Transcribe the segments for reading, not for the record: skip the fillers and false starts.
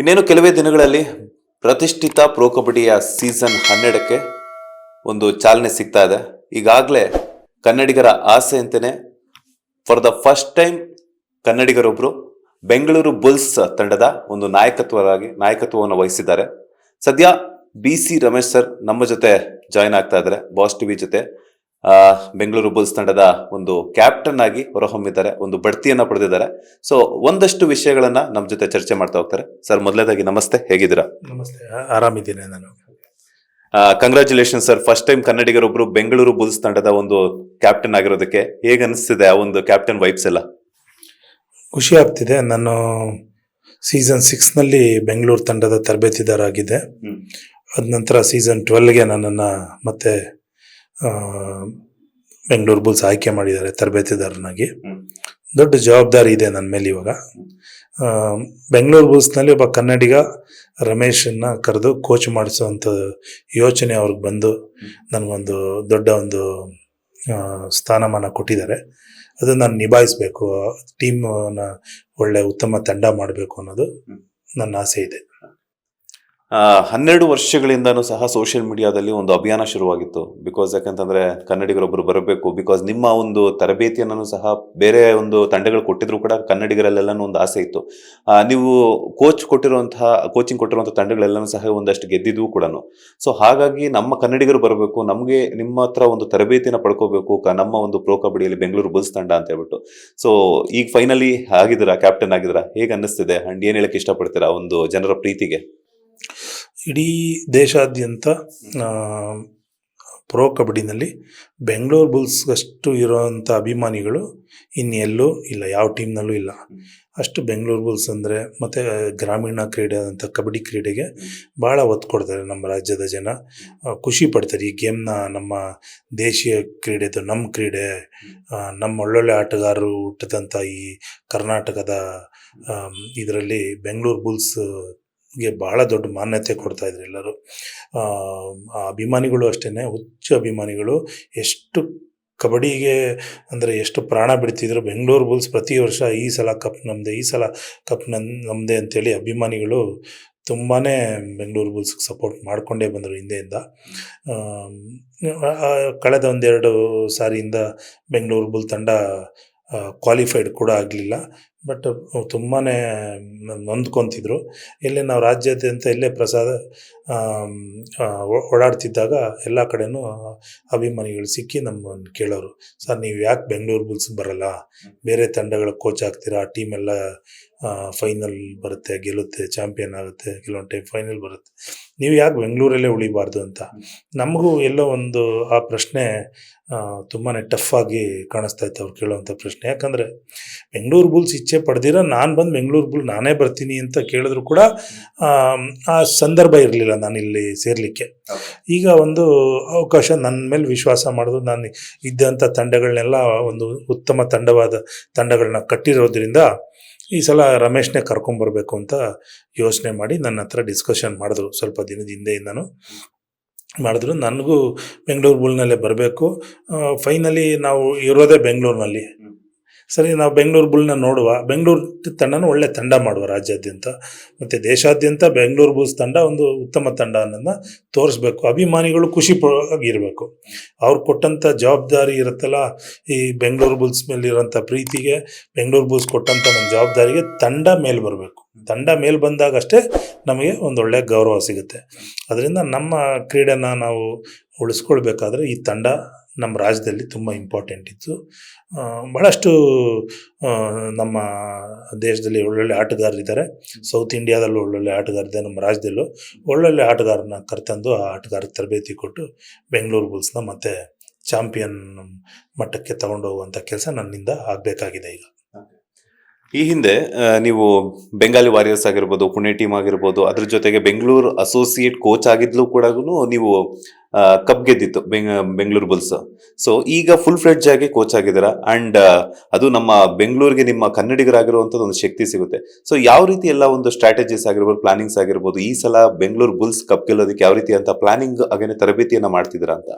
ಇನ್ನೇನು ಕೆಲವೇ ದಿನಗಳಲ್ಲಿ ಪ್ರತಿಷ್ಠಿತ ಪ್ರೊ ಕಬಡ್ಡಿಯ ಸೀಸನ್ 12ಕ್ಕೆ ಒಂದು ಚಾಲನೆ ಸಿಗ್ತಾ ಇದೆ. ಈಗಾಗಲೇ ಕನ್ನಡಿಗರ ಆಸೆ ಅಂತಾನೆ ಫಾರ್ ದ ಫಸ್ಟ್ ಟೈಮ್ ಕನ್ನಡಿಗರೊಬ್ಬರು ಬೆಂಗಳೂರು ಬುಲ್ಸ್ ತಂಡದ ಒಂದು ನಾಯಕತ್ವವನ್ನು ವಹಿಸಿದ್ದಾರೆ. ಸದ್ಯ BC ರಮೇಶ್ ಸರ್ ನಮ್ಮ ಜೊತೆ ಜಾಯ್ನ್ ಆಗ್ತಾ ಇದ್ದಾರೆ. ಬಾಸ್ ಟಿವಿ ಜೊತೆ ಬೆಂಗಳೂರು ಬುಲ್ಸ್ ತಂಡದ ಒಂದು ಕ್ಯಾಪ್ಟನ್ ಆಗಿ ಹೊರಹೊಮ್ಮಿದ್ದಾರೆ, ಒಂದು ಬಡ್ತಿಯನ್ನ ಪಡೆದಿದ್ದಾರೆ. ಸೊ ಒಂದಷ್ಟು ವಿಷಯಗಳನ್ನ ನಮ್ಮ ಜೊತೆ ಚರ್ಚೆ ಮಾಡ್ತಾ ಹೋಗ್ತಾರೆ. ಸರ್, ಮೊದಲನೇದಾಗಿ ನಮಸ್ತೆ, ಹೇಗಿದ್ದೀರಾ? ನಮಸ್ತೆ, ಆರಾಮಿದ್ದೀನಿ ನಾನು. ಕಂಗ್ರ್ಯಾಚುಲೇಷನ್ ಸರ್, ಫಸ್ಟ್ ಟೈಮ್ ಕನ್ನಡಿಗರೊಬ್ರು ಬೆಂಗಳೂರು ಬುಲ್ಸ್ ತಂಡದ ಒಂದು ಕ್ಯಾಪ್ಟನ್ ಆಗಿರೋದಕ್ಕೆ ಹೇಗೆ ಅನಿಸ್ತಿದೆ? ಆ ಒಂದು ಕ್ಯಾಪ್ಟನ್ ವೈಬ್ಸ್ ಎಲ್ಲ ಖುಷಿ ಆಗ್ತಿದೆ. ನಾನು ಸೀಸನ್ 6ನಲ್ಲಿ ಬೆಂಗಳೂರು ತಂಡದ ತರಬೇತಿದಾರ ಆಗಿದ್ದೆ. ಅದ ನಂತರ ಸೀಸನ್ 12ಗೆ ನನ್ನನ್ನು ಮತ್ತೆ ಬೆಂಗಳೂರು ಬುಲ್ಸ್ ಆಯ್ಕೆ ಮಾಡಿದ್ದಾರೆ ತರಬೇತಿದಾರನಾಗಿ. ದೊಡ್ಡ ಜವಾಬ್ದಾರಿ ಇದೆ ನನ್ನ ಮೇಲೆ ಇವಾಗ. ಬೆಂಗಳೂರು ಬುಲ್ಸ್ನಲ್ಲಿ ಒಬ್ಬ ಕನ್ನಡಿಗ ರಮೇಶನ್ನ ಕರೆದು ಕೋಚ್ ಮಾಡಿಸುವಂಥ ಯೋಚನೆ ಅವ್ರಿಗೆ ಬಂದು ನನಗೊಂದು ದೊಡ್ಡ ಒಂದು ಸ್ಥಾನಮಾನ ಕೊಟ್ಟಿದ್ದಾರೆ. ಅದನ್ನು ನಾನು ನಿಭಾಯಿಸಬೇಕು, ಟೀಮ್ನ ಒಳ್ಳೆ ಉತ್ತಮ ತಂಡ ಮಾಡಬೇಕು ಅನ್ನೋದು ನನ್ನ ಆಸೆ ಇದೆ. 12 ವರ್ಷಗಳಿಂದನೂ ಸಹ ಸೋಷಿಯಲ್ ಮೀಡಿಯಾದಲ್ಲಿ ಒಂದು ಅಭಿಯಾನ ಶುರುವಾಗಿತ್ತು. ಬಿಕಾಸ್ ಯಾಕಂತಂದ್ರೆ ಕನ್ನಡಿಗರೊಬ್ಬರು ಬರಬೇಕು, ಬಿಕಾಸ್ ನಿಮ್ಮ ಒಂದು ತರಬೇತಿಯನ್ನು ಸಹ ಬೇರೆ ಒಂದು ತಂಡಗಳು ಕೊಟ್ಟಿದ್ರು ಕೂಡ ಕನ್ನಡಿಗರಲ್ಲೆಲ್ಲನೂ ಒಂದು ಆಸೆ ಇತ್ತು. ನೀವು ಕೋಚಿಂಗ್ ಕೊಟ್ಟಿರುವಂತಹ ತಂಡಗಳೆಲ್ಲನೂ ಸಹ ಒಂದಷ್ಟು ಗೆದ್ದಿದ್ವು ಕೂಡ. ಸೊ ಹಾಗಾಗಿ ನಮ್ಮ ಕನ್ನಡಿಗರು ಬರಬೇಕು, ನಮಗೆ ನಿಮ್ಮ ಹತ್ರ ಒಂದು ತರಬೇತಿನ ಪಡ್ಕೋಬೇಕು, ನಮ್ಮ ಒಂದು ಪ್ರೊ ಕಬಡ್ಡಿಯಲ್ಲಿ ಬೆಂಗಳೂರು ಬುಲ್ಸ್ ತಂಡ ಅಂತ ಹೇಳ್ಬಿಟ್ಟು. ಸೊ ಈಗ ಫೈನಲಿ ಆಗಿದ್ದೀರಾ, ಕ್ಯಾಪ್ಟನ್ ಆಗಿದ್ದೀರಾ, ಹೇಗೆ ಅನ್ನಿಸ್ತಿದೆ ಅಂಡ್ ಏನ್ ಹೇಳಕ್ ಇಷ್ಟಪಡ್ತೀರಾ ಒಂದು ಜನರ ಪ್ರೀತಿಗೆ? ಇಡೀ ದೇಶಾದ್ಯಂತ ಪ್ರೊ ಕಬಡ್ಡಿನಲ್ಲಿ ಬೆಂಗಳೂರು ಬುಲ್ಸ್ಗಷ್ಟು ಇರೋವಂಥ ಅಭಿಮಾನಿಗಳು ಇನ್ನೆಲ್ಲೂ ಇಲ್ಲ, ಯಾವ ಟೀಮ್ನಲ್ಲೂ ಇಲ್ಲ. ಅಷ್ಟು ಬೆಂಗಳೂರು ಬುಲ್ಸ್ ಅಂದರೆ ಮತ್ತು ಗ್ರಾಮೀಣ ಕ್ರೀಡೆ ಆದಂಥ ಕಬಡ್ಡಿ ಕ್ರೀಡೆಗೆ ಭಾಳ ಒತ್ತು ಕೊಡ್ತಾರೆ ನಮ್ಮ ರಾಜ್ಯದ ಜನ. ಖುಷಿ ಪಡ್ತಾರೆ ಈ ಗೇಮ್ನ. ನಮ್ಮ ದೇಶೀಯ ಕ್ರೀಡೆದು ನಮ್ಮ ಕ್ರೀಡೆ, ನಮ್ಮ ಒಳ್ಳೊಳ್ಳೆ ಆಟಗಾರರು ಹುಟ್ಟಿದಂಥ ಈ ಕರ್ನಾಟಕದ ಇದರಲ್ಲಿ ಬೆಂಗಳೂರು ಬುಲ್ಸ್ಗೆ ಭಾಳ ದೊಡ್ಡ ಮಾನ್ಯತೆ ಕೊಡ್ತಾ ಇದ್ರು ಎಲ್ಲರೂ. ಅಭಿಮಾನಿಗಳು ಅಷ್ಟೇ, ಹುಚ್ಚು ಅಭಿಮಾನಿಗಳು. ಎಷ್ಟು ಕಬಡ್ಡಿಗೆ ಅಂದರೆ ಎಷ್ಟು ಪ್ರಾಣ ಬಿಡ್ತಿದ್ರು. ಬೆಂಗಳೂರು ಬುಲ್ಸ್ ಪ್ರತಿ ವರ್ಷ ಈ ಸಲ ಕಪ್ ನಮ್ಮದೇ, ಈ ಸಲ ಕಪ್ ನಮ್ಮದೇ ಅಂತೇಳಿ ಅಭಿಮಾನಿಗಳು ತುಂಬಾ ಬೆಂಗಳೂರು ಬುಲ್ಸ್ಗೆ ಸಪೋರ್ಟ್ ಮಾಡಿಕೊಂಡೇ ಬಂದರು ಹಿಂದೆಯಿಂದ. ಕಳೆದ ಒಂದೆರಡು ಸಾರಿಯಿಂದ ಬೆಂಗಳೂರು ಬುಲ್ ತಂಡ ಕ್ವಾಲಿಫೈಡ್ ಕೂಡ ಆಗಲಿಲ್ಲ. ಬಟ್ ತುಂಬಾ ನೊಂದ್ಕೊತಿದ್ರು. ಎಲ್ಲೇ ನಾವು ರಾಜ್ಯಾದ್ಯಂತ ಎಲ್ಲೇ ಓಡಾಡ್ತಿದ್ದಾಗ ಎಲ್ಲ ಕಡೆನೂ ಅಭಿಮಾನಿಗಳು ಸಿಕ್ಕಿ ನಮ್ಮನ್ನು ಕೇಳೋರು, ಸರ್ ನೀವು ಯಾಕೆ ಬೆಂಗಳೂರು ಬುಲ್ಸ್ಗೆ ಬರಲ್ಲ, ಬೇರೆ ತಂಡಗಳ ಕೋಚ್ ಆಗ್ತೀರಾ, ಆ ಟೀಮೆಲ್ಲ ಫೈನಲ್ ಬರುತ್ತೆ, ಗೆಲ್ಲುತ್ತೆ, ಚಾಂಪಿಯನ್ ಆಗುತ್ತೆ, ಕೆಲವೊಂದು ಟೈಮ್ ಫೈನಲ್ ಬರುತ್ತೆ, ನೀವು ಯಾಕೆ ಬೆಂಗಳೂರಲ್ಲೇ ಉಳಿಬಾರ್ದು ಅಂತ. ನಮಗೂ ಎಲ್ಲೋ ಒಂದು ಆ ಪ್ರಶ್ನೆ ತುಂಬಾ ಟಫ್ ಆಗಿ ಕಾಣಿಸ್ತಾ ಇತ್ತು ಅವ್ರು ಕೇಳೋವಂಥ ಪ್ರಶ್ನೆ. ಯಾಕಂದರೆ ಬೆಂಗಳೂರು ಬುಲ್ಸ್ ಇಚ್ಛೆ ಪಡೆದಿರೋ ನಾನು ಬಂದು ಬೆಂಗಳೂರು ಬುಲ್ ನಾನೇ ಬರ್ತೀನಿ ಅಂತ ಕೇಳಿದ್ರು ಕೂಡ ಆ ಸಂದರ್ಭ ಇರಲಿಲ್ಲ ನಾನಿಲ್ಲಿ ಸೇರಲಿಕ್ಕೆ. ಈಗ ಒಂದು ಅವಕಾಶ ನನ್ನ ಮೇಲೆ ವಿಶ್ವಾಸ ಮಾಡೋದು, ನಾನು ಇದ್ದಂಥ ತಂಡಗಳನ್ನೆಲ್ಲ ಒಂದು ಉತ್ತಮ ತಂಡಗಳನ್ನ ಕಟ್ಟಿರೋದ್ರಿಂದ ಈ ಸಲ ರಮೇಶ್ನೇ ಕರ್ಕೊಂಬರ್ಬೇಕು ಅಂತ ಯೋಚನೆ ಮಾಡಿ ನನ್ನ ಹತ್ರ ಡಿಸ್ಕಷನ್ ಮಾಡಿದ್ರು. ಸ್ವಲ್ಪ ದಿನದ ಹಿಂದೆಯಿಂದನೂ ಮಾಡಿದ್ರು. ನನಗೂ ಬೆಂಗಳೂರು ಬುಲ್ನಲ್ಲೇ ಬರಬೇಕು. ಫೈನಲಿ ನಾವು ಇರೋದೇ ಬೆಂಗಳೂರಿನಲ್ಲಿ. ಸರಿ, ನಾವು ಬೆಂಗಳೂರು ಬುಲ್ನ ನೋಡುವ, ಬೆಂಗಳೂರು ತಂಡನೂ ಒಳ್ಳೆ ತಂಡ ಮಾಡುವ ರಾಜ್ಯಾದ್ಯಂತ ಮತ್ತು ದೇಶಾದ್ಯಂತ ಬೆಂಗಳೂರು ಬುಲ್ಸ್ ತಂಡ ಒಂದು ಉತ್ತಮ ತಂಡ ಅನ್ನೋದನ್ನ ತೋರಿಸ್ಬೇಕು. ಅಭಿಮಾನಿಗಳು ಖುಷಿ ಆಗಿರಬೇಕು. ಅವ್ರು ಕೊಟ್ಟಂಥ ಜವಾಬ್ದಾರಿ ಇರುತ್ತಲ್ಲ, ಈ ಬೆಂಗಳೂರು ಬುಲ್ಸ್ ಮೇಲಿರೋಂಥ ಪ್ರೀತಿಗೆ, ಬೆಂಗಳೂರು ಬುಲ್ಸ್ ಕೊಟ್ಟಂಥ ನನ್ನ ಜವಾಬ್ದಾರಿಗೆ ತಂಡ ಮೇಲೆ ಬರಬೇಕು. ತಂಡ ಮೇಲೆ ಬಂದಾಗಷ್ಟೇ ನಮಗೆ ಒಂದೊಳ್ಳೆ ಗೌರವ ಸಿಗುತ್ತೆ. ಅದರಿಂದ ನಮ್ಮ ಕ್ರೀಡೆನ ನಾವು ಉಳಿಸ್ಕೊಳ್ಬೇಕಾದ್ರೆ ಈ ತಂಡ ನಮ್ಮ ರಾಜ್ಯದಲ್ಲಿ ತುಂಬ ಇಂಪಾರ್ಟೆಂಟ್ ಇತ್ತು. ಭಾಳಷ್ಟು ನಮ್ಮ ದೇಶದಲ್ಲಿ ಒಳ್ಳೊಳ್ಳೆ ಆಟಗಾರರಿದ್ದಾರೆ. ಸೌತ್ ಇಂಡಿಯಾದಲ್ಲೂ ಒಳ್ಳೊಳ್ಳೆ ಆಟಗಾರಿದ್ದಾರೆ. ನಮ್ಮ ರಾಜ್ಯದಲ್ಲೂ ಒಳ್ಳೊಳ್ಳೆ ಆಟಗಾರನ ಕರೆತಂದು ಆ ಆಟಗಾರ ತರಬೇತಿ ಕೊಟ್ಟು ಬೆಂಗಳೂರು ಬುಲ್ಸ್ನ ಮತ್ತೆ ಚಾಂಪಿಯನ್ ಮಟ್ಟಕ್ಕೆ ತಗೊಂಡೋಗುವಂಥ ಕೆಲಸ ನನ್ನಿಂದ ಆಗಬೇಕಾಗಿದೆ. ಈಗ ಈ ಹಿಂದೆ ನೀವು ಬೆಂಗಾಲಿ ವಾರಿಯರ್ಸ್ ಆಗಿರ್ಬೋದು, ಪುಣೆ ಟೀಮ್ ಆಗಿರ್ಬೋದು, ಅದ್ರ ಜೊತೆಗೆ ಬೆಂಗಳೂರು ಅಸೋಸಿಯೇಟ್ ಕೋಚ್ ಆಗಿದ್ಲು ಕೂಡ ನೀವು ಕಪ್ ಗೆದ್ದಿತ್ತು ಬೆಂಗಳೂರು ಬುಲ್ಸ್. ಸೊ ಈಗ ಫುಲ್ ಫ್ಲೆಡ್ಜ್ ಆಗಿ ಕೋಚ್ ಆಗಿದ್ದೀರಾ ಅಂಡ್ ಅದು ನಮ್ಮ ಬೆಂಗಳೂರಿಗೆ ನಿಮ್ಮ ಕನ್ನಡಿಗರಾಗಿರುವಂಥದ್ದು ಒಂದು ಶಕ್ತಿ ಸಿಗುತ್ತೆ. ಸೊ ಯಾವ ರೀತಿ ಎಲ್ಲ ಒಂದು ಸ್ಟ್ರಾಟಜೀಸ್ ಆಗಿರ್ಬೋದು, ಪ್ಲಾನಿಂಗ್ಸ್ ಆಗಿರ್ಬೋದು, ಈ ಸಲ ಬೆಂಗಳೂರು ಬುಲ್ಸ್ ಕಪ್ ಗೆಲ್ಲೋದಕ್ಕೆ ಯಾವ ರೀತಿ ಅಂತ ಪ್ಲಾನಿಂಗ್ ಹಾಗೇನೆ ತರಬೇತಿಯನ್ನ ಮಾಡ್ತಿದ್ದೀರಾ ಅಂತ?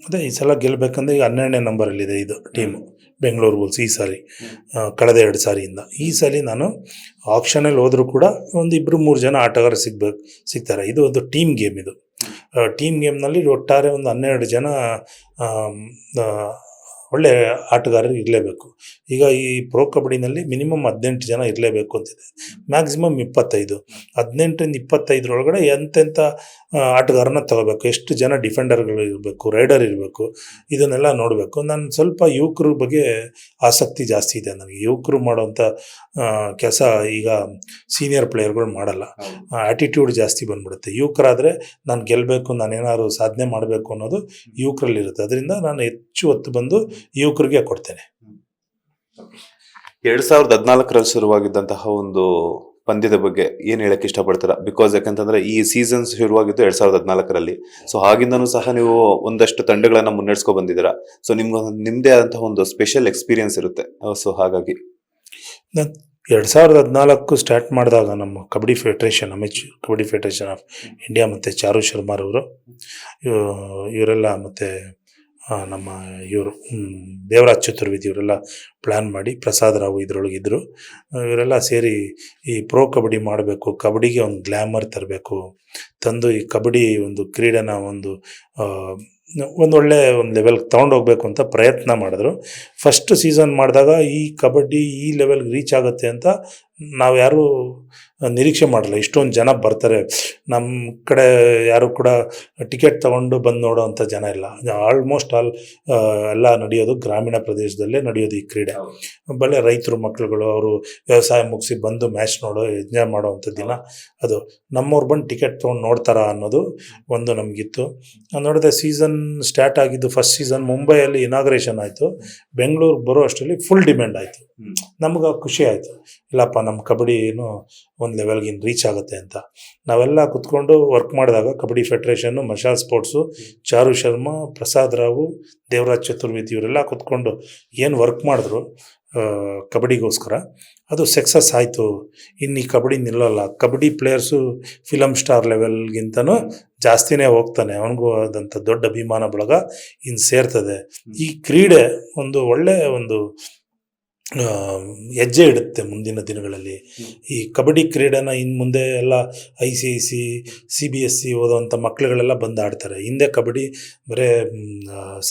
ಅದೇ ಈ ಸಲ ಗೆಲ್ಲಬೇಕಂದ್ರೆ ಈಗ 12ನೇ ನಂಬರಲ್ಲಿದೆ ಇದು ಟೀಮು. ಬೆಂಗಳೂರು ಬುಲ್ಸ್ ಈ ಸಾರಿ, ಕಳೆದ 2 ಸಾರಿಯಿಂದ. ಈ ಸಲ ನಾನು ಆಕ್ಷನಲ್ಲಿ ಹೋದರೂ ಕೂಡ ಒಂದು 2-3 ಜನ ಆಟಗಾರ ಸಿಗ್ತಾರೆ. ಇದು ಒಂದು ಟೀಮ್ ಗೇಮ್. ಇದು ಟೀಮ್ ಗೇಮ್ನಲ್ಲಿ ಒಟ್ಟಾರೆ ಒಂದು 12 ಜನ ಒಳ್ಳೆ ಆಟಗಾರರು ಇರಲೇಬೇಕು. ಈಗ ಈ ಪ್ರೋ ಕಬಡ್ಡಿನಲ್ಲಿ ಮಿನಿಮಮ್ 18 ಜನ ಇರಲೇಬೇಕು ಅಂತಿದೆ, ಮ್ಯಾಕ್ಸಿಮಮ್ 25. 18ರಿಂದ 25 ಎಂತೆಂಥ ಆಟಗಾರನ ತಗೋಬೇಕು, ಎಷ್ಟು ಜನ ಡಿಫೆಂಡರ್ಗಳು ಇರಬೇಕು, ರೈಡರ್ ಇರಬೇಕು, ಇದನ್ನೆಲ್ಲ ನೋಡಬೇಕು. ನಾನು ಸ್ವಲ್ಪ ಯುವಕರ ಬಗ್ಗೆ ಆಸಕ್ತಿ ಜಾಸ್ತಿ ಇದೆ ನನಗೆ. ಯುವಕರು ಮಾಡೋವಂಥ ಕೆಲಸ ಈಗ ಸೀನಿಯರ್ ಪ್ಲೇಯರ್ಗಳು ಮಾಡಲ್ಲ. ಆ್ಯಟಿಟ್ಯೂಡ್ ಜಾಸ್ತಿ ಬಂದ್ಬಿಡುತ್ತೆ. ಯುವಕರಾದರೆ ನಾನು ಗೆಲ್ಲಬೇಕು, ನಾನೇನಾದ್ರು ಸಾಧನೆ ಮಾಡಬೇಕು ಅನ್ನೋದು ಯುವಕರಲ್ಲಿರುತ್ತೆ. ಅದರಿಂದ ನಾನು ಹೆಚ್ಚು ಒತ್ತು ಬಂದು ಯುವಕರಿಗೆ ಕೊಡ್ತೇನೆ. 2014ರಲ್ಲಿ ಶುರುವಾಗಿದ್ದಂತಹ ಒಂದು ಪಂದ್ಯದ ಬಗ್ಗೆ ಏನು ಹೇಳಕ್ಕೆ ಇಷ್ಟಪಡ್ತೀರಾ? ಬಿಕಾಸ್ ಯಾಕಂತಂದ್ರೆ ಈ ಸೀಸನ್ ಶುರುವಾಗಿದ್ದು 2014ರಲ್ಲಿ. ಸೊ ಆಗಿಂದನೂ ಸಹ ನೀವು ಒಂದಷ್ಟು ತಂಡಗಳನ್ನ ಮುನ್ನಡೆಸ್ಕೊ ಬಂದಿದ್ದೀರಾ. ಸೊ ನಿಮ್ದೇ ಆದಂತಹ ಒಂದು ಸ್ಪೆಷಲ್ ಎಕ್ಸ್ಪೀರಿಯನ್ಸ್ ಇರುತ್ತೆ. ಸೊ ಹಾಗಾಗಿ 2014 ಸ್ಟಾರ್ಟ್ ಮಾಡಿದಾಗ ನಮ್ಮ kabaddi federation, amateur kabaddi federation of India ಮತ್ತು ಚಾರು ಶರ್ಮಾರವರು ಇವರೆಲ್ಲ ಮತ್ತು ನಮ್ಮ ಇವರು ದೇವರಾಜ್ ಚತುರ್ವೇದಿ ಇವರೆಲ್ಲ ಪ್ಲ್ಯಾನ್ ಮಾಡಿ, ಪ್ರಸಾದ್ ರಾವ್ ಇದರೊಳಗಿದ್ದರು, ಇವರೆಲ್ಲ ಸೇರಿ ಈ ಪ್ರೋ ಕಬಡ್ಡಿ ಮಾಡಬೇಕು, ಕಬಡ್ಡಿಗೆ ಒಂದು ಗ್ಲ್ಯಾಮರ್ ತರಬೇಕು, ತಂದು ಈ ಕಬಡ್ಡಿ ಒಂದು ಕ್ರೀಡೆನ ಒಂದೊಳ್ಳೆ ಒಂದು ಲೆವೆಲ್ಗೆ ತೊಗೊಂಡೋಗ್ಬೇಕು ಅಂತ ಪ್ರಯತ್ನ ಮಾಡಿದ್ರು. ಫಸ್ಟ್ ಸೀಸನ್ ಮಾಡಿದಾಗ ಈ ಕಬಡ್ಡಿ ಈ ಲೆವೆಲ್ಗೆ ರೀಚ್ ಆಗುತ್ತೆ ಅಂತ ನಾವು ಯಾರೂ ನಿರೀಕ್ಷೆ ಮಾಡಲ್ಲ. ಇಷ್ಟೊಂದು ಜನ ಬರ್ತಾರೆ, ನಮ್ಮ ಕಡೆ ಯಾರು ಕೂಡ ಟಿಕೆಟ್ ತೊಗೊಂಡು ಬಂದು ನೋಡೋವಂಥ ಜನ ಇಲ್ಲ. ಆಲ್ಮೋಸ್ಟ್ ಎಲ್ಲ ನಡೆಯೋದು ಗ್ರಾಮೀಣ ಪ್ರದೇಶದಲ್ಲೇ ನಡೆಯೋದು ಈ ಕ್ರೀಡೆ. ಬಳೆ ರೈತರು ಮಕ್ಕಳುಗಳು ಅವರು ವ್ಯವಸಾಯ ಮುಗಿಸಿ ಬಂದು ಮ್ಯಾಚ್ ಎಂಜಾಯ್ ಮಾಡೋವಂಥ ದಿನ ಅದು. ನಮ್ಮವ್ರು ಬಂದು ಟಿಕೆಟ್ ತೊಗೊಂಡು ನೋಡ್ತಾರ ಅನ್ನೋದು ಒಂದು ನಮಗಿತ್ತು. ನೋಡಿದೆ ಸೀಸನ್ ಸ್ಟಾರ್ಟ್ ಆಗಿದ್ದು, ಫಸ್ಟ್ ಸೀಸನ್ ಮುಂಬೈಯಲ್ಲಿ ಇನಾಗ್ರೇಷನ್ ಆಯಿತು. ಬೆಂಗಳೂರಿಗೆ ಬರೋ ಅಷ್ಟರಲ್ಲಿ ಫುಲ್ ಡಿಮ್ಯಾಂಡ್ ಆಯಿತು. ನಮ್ಗೆ ಖುಷಿ ಆಯಿತು, ಇಲ್ಲಪ್ಪ ನಮ್ಮ ಕಬಡ್ಡಿ ಏನು ಒಂದು ಲೆವೆಲ್ಗೆ ರೀಚ್ ಆಗುತ್ತೆ ಅಂತ. ನಾವೆಲ್ಲ ಕುತ್ಕೊಂಡು ವರ್ಕ್ ಮಾಡಿದಾಗ ಕಬಡ್ಡಿ ಫೆಡರೇಷನ್ನು, ಮಶಾಲ್ ಸ್ಪೋರ್ಟ್ಸು, ಚಾರು ಶರ್ಮಾ, ಪ್ರಸಾದ್ ರಾವು, ದೇವರಾಜ್ ಚತುರ್ವೇದಿ ಇವರೆಲ್ಲ ಕುತ್ಕೊಂಡು ಏನು ವರ್ಕ್ ಮಾಡಿದ್ರು ಕಬಡ್ಡಿಗೋಸ್ಕರ, ಅದು ಸಕ್ಸಸ್ ಆಯಿತು. ಇನ್ನು ಈ ಕಬಡ್ಡಿ ನಿಲ್ಲಲ್ಲ, ಕಬಡ್ಡಿ ಪ್ಲೇಯರ್ಸು ಫಿಲಮ್ ಸ್ಟಾರ್ ಲೆವೆಲ್ಗಿಂತನೂ ಜಾಸ್ತಿನೇ ಹೋಗ್ತಾನೆ, ಅವನಿಗೂ ಆದಂಥ ದೊಡ್ಡ ಅಭಿಮಾನ ಬಳಗ ಇನ್ನು ಸೇರ್ತದೆ. ಈ ಕ್ರೀಡೆ ಒಂದು ಒಳ್ಳೆಯ ಒಂದು ಹೆಜ್ಜೆ ಇಡುತ್ತೆ ಮುಂದಿನ ದಿನಗಳಲ್ಲಿ. ಈ ಕಬಡ್ಡಿ ಕ್ರೀಡೆನ ಇನ್ನು ಮುಂದೆ ಎಲ್ಲ ICIC CBSE ಓದೋವಂಥ ಮಕ್ಕಳುಗಳೆಲ್ಲ ಬಂದು ಆಡ್ತಾರೆ. ಹಿಂದೆ ಕಬಡ್ಡಿ ಬರೀ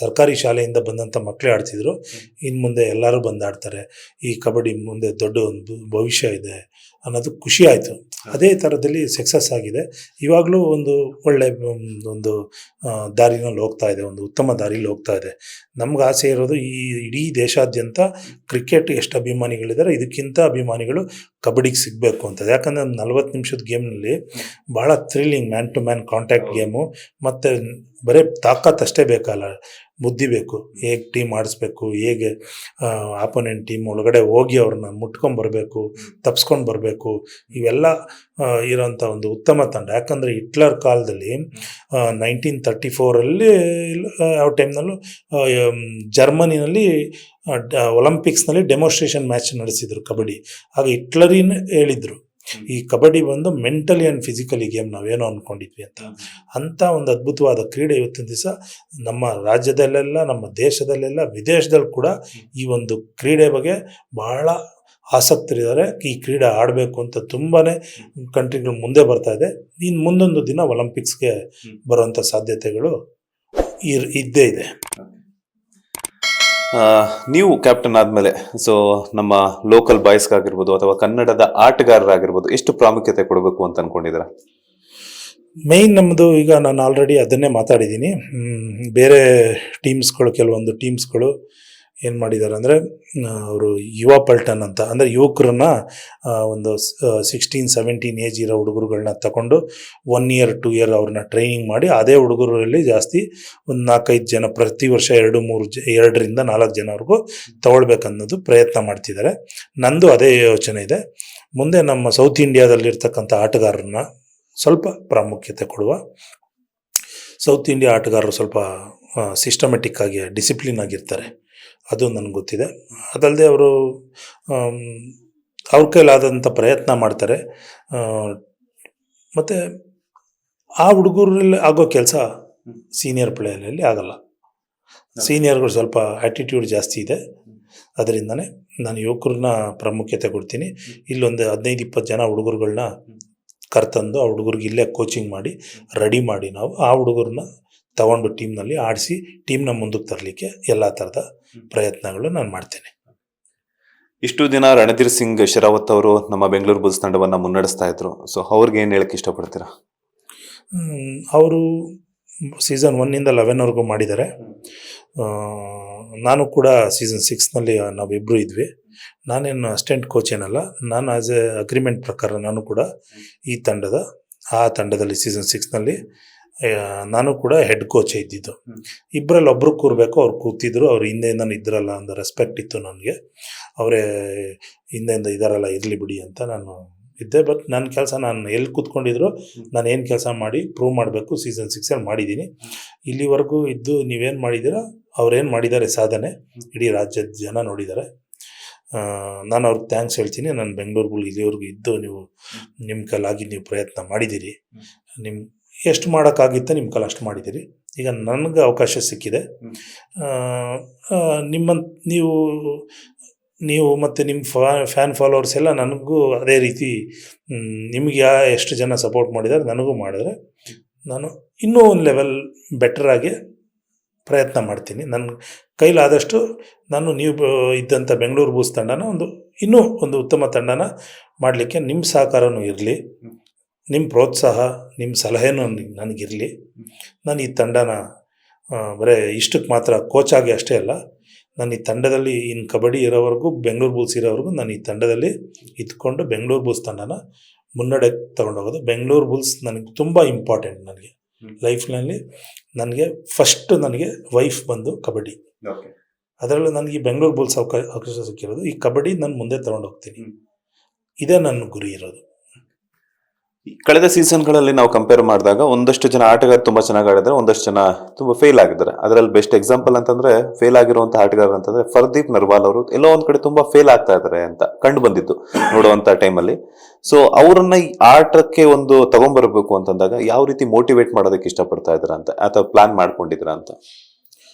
ಸರ್ಕಾರಿ ಶಾಲೆಯಿಂದ ಬಂದಂಥ ಮಕ್ಕಳೇ ಆಡ್ತಿದ್ರು, ಇನ್ನು ಮುಂದೆ ಎಲ್ಲರೂ ಬಂದು ಆಡ್ತಾರೆ. ಈ ಕಬಡ್ಡಿ ಮುಂದೆ ದೊಡ್ಡ ಒಂದು ಭವಿಷ್ಯ ಇದೆ ಅನ್ನೋದು ಖುಷಿ ಆಯಿತು. ಅದೇ ಥರದಲ್ಲಿ ಸಕ್ಸಸ್ ಆಗಿದೆ. ಇವಾಗಲೂ ಒಂದು ಒಳ್ಳೆ ಒಂದು ದಾರಿನಲ್ಲಿ ಹೋಗ್ತಾ ಇದೆ, ಒಂದು ಉತ್ತಮ ದಾರಿಲಿ ಹೋಗ್ತಾ ಇದೆ. ನಮ್ಗೆ ಆಸೆ ಇರೋದು ಈ ಇಡೀ ದೇಶಾದ್ಯಂತ ಕ್ರಿಕೆಟ್ ಎಷ್ಟು ಅಭಿಮಾನಿಗಳಿದ್ದಾರೆ, ಇದಕ್ಕಿಂತ ಅಭಿಮಾನಿಗಳು ಕಬಡ್ಡಿಗೆ ಸಿಗಬೇಕು ಅಂತ. ಯಾಕಂದರೆ 40 ನಿಮಿಷದ ಗೇಮ್ನಲ್ಲಿ ಭಾಳ thrilling, man to man contact game, ಮತ್ತು ಬರೀ ತಾಕತ್ತು ಅಷ್ಟೇ ಬೇಕಲ್ಲ, ಬುದ್ಧಿ ಬೇಕು. ಹೇಗೆ ಟೀಮ್ ಆಡಿಸ್ಬೇಕು, ಹೇಗೆ ಆಪೋನೆಂಟ್ ಟೀಮ್ ಒಳಗಡೆ ಹೋಗಿ ಅವ್ರನ್ನ ಮುಟ್ಕೊಂಬರ್ಬೇಕು, ತಪ್ಸ್ಕೊಂಡು ಬರಬೇಕು, ಇವೆಲ್ಲ ಇರೋಂಥ ಒಂದು ಉತ್ತಮ ತಂಡ. ಯಾಕಂದರೆ ಹಿಟ್ಲರ್ ಕಾಲದಲ್ಲಿ 1934 ಯಾವ ಟೈಮ್ನಲ್ಲೂ ಜರ್ಮನಿನಲ್ಲಿ ಒಲಿಂಪಿಕ್ಸ್ನಲ್ಲಿ ಡೆಮೋನ್ಸ್ಟ್ರೇಷನ್ ಮ್ಯಾಚ್ ನಡೆಸಿದರು ಕಬಡ್ಡಿ. ಆಗ ಹಿಟ್ಲರಿನ ಹೇಳಿದರು, ಈ ಕಬಡ್ಡಿ ಒಂದು ಮೆಂಟಲಿ ಆ್ಯಂಡ್ ಫಿಸಿಕಲಿ ಗೇಮ್ ನಾವೇನೋ ಅಂದ್ಕೊಂಡಿದ್ವಿ ಅಂತ ಒಂದು ಅದ್ಭುತವಾದ ಕ್ರೀಡೆ ಇವತ್ತಿನ ದಿವಸ ನಮ್ಮ ರಾಜ್ಯದಲ್ಲೆಲ್ಲ, ನಮ್ಮ ದೇಶದಲ್ಲೆಲ್ಲ, ವಿದೇಶದಲ್ಲಿ ಕೂಡ ಈ ಒಂದು ಕ್ರೀಡೆ ಬಗ್ಗೆ ಬಹಳ ಆಸಕ್ತರಿದ್ದಾರೆ. ಈ ಕ್ರೀಡೆ ಆಡಬೇಕು ಅಂತ ತುಂಬಾ ಕಂಟ್ರಿಗಳು ಮುಂದೆ ಬರ್ತಾ ಇದೆ. ಇನ್ನು ಮುಂದೊಂದು ದಿನ ಒಲಿಂಪಿಕ್ಸ್ಗೆ ಬರುವಂಥ ಸಾಧ್ಯತೆಗಳು ಇದ್ದೇ ಇದೆ. ನೀವು ಕ್ಯಾಪ್ಟನ್ ಆದಮೇಲೆ ಸೊ ನಮ್ಮ ಲೋಕಲ್ ಬಾಯ್ಸ್ಗಾಗಿರ್ಬೋದು ಅಥವಾ ಕನ್ನಡದ ಆಟಗಾರರಾಗಿರ್ಬೋದು ಎಷ್ಟು ಪ್ರಾಮುಖ್ಯತೆ ಕೊಡಬೇಕು ಅಂತ ಅಂದ್ಕೊಂಡಿದ್ದೀರಾ? ಮೇಯ್ನ್ ನಮ್ಮದು ಈಗ ನಾನು ಆಲ್ರೆಡಿ ಅದನ್ನೇ ಮಾತಾಡಿದ್ದೀನಿ. ಬೇರೆ ಟೀಮ್ಸ್ಗಳು, ಕೆಲವೊಂದು ಟೀಮ್ಸ್ಗಳು ಏನು ಮಾಡಿದ್ದಾರೆ ಅಂದರೆ, ಅವರು ಯುವ ಪಲ್ಟನ್ ಅಂತ, ಅಂದರೆ ಯುವಕರನ್ನ ಒಂದು 16-17 ಏಜ್ ಇರೋ ಹುಡುಗರುಗಳನ್ನ ತಗೊಂಡು 1 year 2 year ಅವ್ರನ್ನ ಟ್ರೈನಿಂಗ್ ಮಾಡಿ, ಅದೇ ಹುಡುಗರಲ್ಲಿ ಜಾಸ್ತಿ ಒಂದು 4-5 ಜನ ಪ್ರತಿ ವರ್ಷ 2-3 4 ಜನವರೆಗೂ ತಗೊಳ್ಬೇಕನ್ನೋದು ಪ್ರಯತ್ನ ಮಾಡ್ತಿದ್ದಾರೆ. ನಂದು ಅದೇ ಯೋಚನೆ ಇದೆ. ಮುಂದೆ ನಮ್ಮ ಸೌತ್ ಇಂಡಿಯಾದಲ್ಲಿರ್ತಕ್ಕಂಥ ಆಟಗಾರರನ್ನ ಸ್ವಲ್ಪ ಪ್ರಾಮುಖ್ಯತೆ ಕೊಡುವ, ಸೌತ್ ಇಂಡಿಯಾ ಆಟಗಾರರು ಸ್ವಲ್ಪ ಸಿಸ್ಟಮೆಟಿಕ್ ಆಗಿ, ಡಿಸಿಪ್ಲಿನ್ ಆಗಿರ್ತಾರೆ, ಅದು ನನಗೆ ಗೊತ್ತಿದೆ. ಅದಲ್ಲದೆ ಅವರು ಅವ್ರ ಕೈಲಾದಂಥ ಪ್ರಯತ್ನ ಮಾಡ್ತಾರೆ. ಮತ್ತು ಆ ಹುಡುಗರಲ್ಲಿ ಆಗೋ ಕೆಲಸ ಸೀನಿಯರ್ ಪ್ಲೇಯರಲ್ಲಿ ಆಗಲ್ಲ. ಸೀನಿಯರ್ಗಳು ಸ್ವಲ್ಪ ಆ್ಯಟಿಟ್ಯೂಡ್ ಜಾಸ್ತಿ ಇದೆ, ಅದರಿಂದನೇ ನಾನು ಯುವಕರನ್ನ ಪ್ರಾಮುಖ್ಯತೆ ಕೊಡ್ತೀನಿ. ಇಲ್ಲೊಂದು 15-20 ಜನ ಹುಡುಗರುಗಳ್ನ ಕರ್ತಂದು ಆ ಹುಡುಗರಿಗೆ ಇಲ್ಲೇ ಕೋಚಿಂಗ್ ಮಾಡಿ ರೆಡಿ ಮಾಡಿ ನಾವು ಆ ಹುಡುಗರನ್ನ ತಗೊಂಡು ಟೀಮ್ನಲ್ಲಿ ಆಡಿಸಿ ಟೀಮ್ನ ಮುಂದಕ್ಕೆ ತರಲಿಕ್ಕೆ ಎಲ್ಲ ಥರದ ಪ್ರಯತ್ನಗಳು ನಾನು ಮಾಡ್ತೇನೆ. ಇಷ್ಟು ದಿನ ರಣಧೀರ್ ಸಿಂಗ್ ಶೆರಾವತ್ ಅವರು ನಮ್ಮ ಬೆಂಗಳೂರು ಬುಲ್ಸ್ ತಂಡವನ್ನು ಮುನ್ನಡೆಸ್ತಾ ಇದ್ರು. ಸೊ ಅವ್ರಿಗೆ ಏನು ಹೇಳಕ್ಕೆ ಇಷ್ಟಪಡ್ತೀರಾ? ಅವರು ಸೀಸನ್ 1ಇಂದ 11ವರೆಗೂ ಮಾಡಿದ್ದಾರೆ. ನಾನು ಕೂಡ ಸೀಸನ್ 6ನಲ್ಲಿ ನಾವಿಬ್ಬರು ಇದ್ವಿ. ನಾನೇನು ಅಸಿಸ್ಟೆಂಟ್ ಕೋಚ್ ಏನಲ್ಲ, ನಾನು ಆಸ್ ಎ ಅಗ್ರಿಮೆಂಟ್ ಪ್ರಕಾರ ನಾನು ಕೂಡ ಈ ತಂಡದಲ್ಲಿ ಸೀಸನ್ 6ನಲ್ಲಿ ನಾನು ಕೂಡ ಹೆಡ್ ಕೋಚ್ ಇದ್ದಿದ್ದು. ಇಬ್ಬರಲ್ಲಿ ಒಬ್ರು ಕೂರಬೇಕು, ಅವ್ರು ಕೂತಿದ್ರು. ಅವ್ರು ಹಿಂದೆಯಿಂದ ಇದ್ರಲ್ಲ ಒಂದು ರೆಸ್ಪೆಕ್ಟ್ ಇತ್ತು ನನಗೆ. ಅವರೇ ಹಿಂದೆಯಿಂದ ಇದ್ದಾರಲ್ಲ, ಇರಲಿ ಬಿಡಿ ಅಂತ ನಾನು ಇದ್ದೆ. ಬಟ್ ನನ್ನ ಕೆಲಸ ನಾನು ಎಲ್ಲಿ ಕೂತ್ಕೊಂಡಿದ್ರು ನಾನು ಏನು ಕೆಲಸ ಮಾಡಿ ಪ್ರೂವ್ ಮಾಡಬೇಕು ಸೀಸನ್ 6ಅಲ್ಲಿ ಮಾಡಿದ್ದೀನಿ. ಇಲ್ಲಿವರೆಗೂ ಇದ್ದು ನೀವೇನು ಮಾಡಿದ್ದೀರಾ, ಅವ್ರೇನು ಮಾಡಿದ್ದಾರೆ ಸಾಧನೆ ಇಡೀ ರಾಜ್ಯದ ಜನ ನೋಡಿದ್ದಾರೆ. ನಾನು ಅವ್ರಿಗೆ ಥ್ಯಾಂಕ್ಸ್ ಹೇಳ್ತೀನಿ. ನಾನು ಬೆಂಗಳೂರು ಬುಲ್ ಇಲ್ಲಿವರೆಗೂ ಇದ್ದು ನೀವು ನಿಮ್ಮ ಕೈಲಾಗಿ ನೀವು ಪ್ರಯತ್ನ ಮಾಡಿದ್ದೀರಿ. ನಿಮ್ಮ ಎಷ್ಟು ಮಾಡೋಕ್ಕಾಗಿತ್ತು ನಿಮ್ಮ ಕೈಲಿ ಅಷ್ಟು ಮಾಡಿದ್ದೀರಿ. ಈಗ ನನಗೆ ಅವಕಾಶ ಸಿಕ್ಕಿದೆ. ನೀವು ಮತ್ತು ನಿಮ್ಮ ಫ್ಯಾನ್ ಫಾಲೋವರ್ಸ್ ಎಲ್ಲ ನನಗೂ ಅದೇ ರೀತಿ ನಿಮಗೆ ಎಷ್ಟು ಜನ ಸಪೋರ್ಟ್ ಮಾಡಿದ್ದಾರೆ ನನಗೂ ಮಾಡಿದ್ರೆ ನಾನು ಇನ್ನೂ ಒಂದು ಲೆವೆಲ್ ಬೆಟರಾಗಿ ಪ್ರಯತ್ನ ಮಾಡ್ತೀನಿ. ನನ್ನ ಕೈಲಾದಷ್ಟು ನೀವು ಇದ್ದಂಥ ಬೆಂಗಳೂರು ಬೂಸ್ ತಂಡನ ಇನ್ನೂ ಒಂದು ಉತ್ತಮ ತಂಡನ ಮಾಡಲಿಕ್ಕೆ ನಿಮ್ಮ ಸಹಕಾರನೂ ಇರಲಿ, ನಿಮ್ಮ ಪ್ರೋತ್ಸಾಹ, ನಿಮ್ಮ ಸಲಹೆನೂ ನನಗಿರಲಿ. ನಾನು ಈ ತಂಡನ ಬರೀ ಇಷ್ಟಕ್ಕೆ ಮಾತ್ರ ಕೋಚ್ ಆಗಿ ಅಷ್ಟೇ ಅಲ್ಲ, ನಾನು ಈ ತಂಡದಲ್ಲಿ ಇನ್ನು ಕಬಡ್ಡಿ ಇರೋವರೆಗೂ, ಬೆಂಗಳೂರು ಬುಲ್ಸ್ ಇರೋವರೆಗೂ ನಾನು ಈ ತಂಡದಲ್ಲಿ ಇದ್ಕೊಂಡು ಬೆಂಗಳೂರು ಬುಲ್ಸ್ ತಂಡನ ಮುನ್ನಡೆಗೆ ತೊಗೊಂಡೋಗೋದು. ಬೆಂಗಳೂರು ಬುಲ್ಸ್ ನನಗೆ ತುಂಬ ಇಂಪಾರ್ಟೆಂಟ್. ನನಗೆ ಲೈಫ್ನಲ್ಲಿ ಫಸ್ಟ್ ನನಗೆ ವೈಫ್ ಬಂದು ಕಬಡ್ಡಿ. ಅದರಲ್ಲೂ ನನಗೆ ಬೆಂಗಳೂರು ಬುಲ್ಸ್ ಅವಕಾಶ ಸಿಕ್ಕಿರೋದು. ಈ ಕಬಡ್ಡಿ ನಾನು ಮುಂದೆ ತೊಗೊಂಡೋಗ್ತೀನಿ. ಇದೇ ನನ್ನ ಗುರಿ ಇರೋದು. ಕಳೆದ ಸೀಸನ್ಗಳಲ್ಲಿ ನಾವು ಕಂಪೇರ್ ಮಾಡಿದಾಗ ಒಂದಷ್ಟು ಜನ ಆಟಗಾರರು ತುಂಬಾ ಚೆನ್ನಾಗಿ ಆಡಿದ್ದಾರೆ, ಒಂದಷ್ಟು ಜನ ತುಂಬಾ ಫೇಲ್ ಆಗಿದ್ದಾರೆ. ಅದರಲ್ಲಿ ಬೆಸ್ಟ್ ಎಕ್ಸಾಂಪಲ್ ಅಂತಂದ್ರೆ ಫೇಲ್ ಆಗಿರುವಂತಹ ಆಟಗಾರರು ಅಂತಂದ್ರೆ ಫರ್ದೀಪ್ ನರ್ವಾಲ್ ಅವರು ಎಲ್ಲೋ ಒಂದ್ ಕಡೆ ತುಂಬಾ ಫೇಲ್ ಆಗ್ತಾ ಇದ್ದಾರೆ ಅಂತ ಕಂಡು ಬಂದಿದ್ದು ನೋಡುವಂತ ಟೈಮಲ್ಲಿ. ಸೊ ಅವರನ್ನ ಈ ಆಟಕ್ಕೆ ಒಂದು ತಗೊಂಡ್ಬರ್ಬೇಕು ಅಂತಂದಾಗ ಯಾವ ರೀತಿ ಮೋಟಿವೇಟ್ ಮಾಡೋದಕ್ಕೆ ಇಷ್ಟಪಡ್ತಾ ಇದ್ರ ಅಂತ, ಅಥವಾ ಪ್ಲಾನ್ ಮಾಡ್ಕೊಂಡಿದ್ರ ಅಂತ?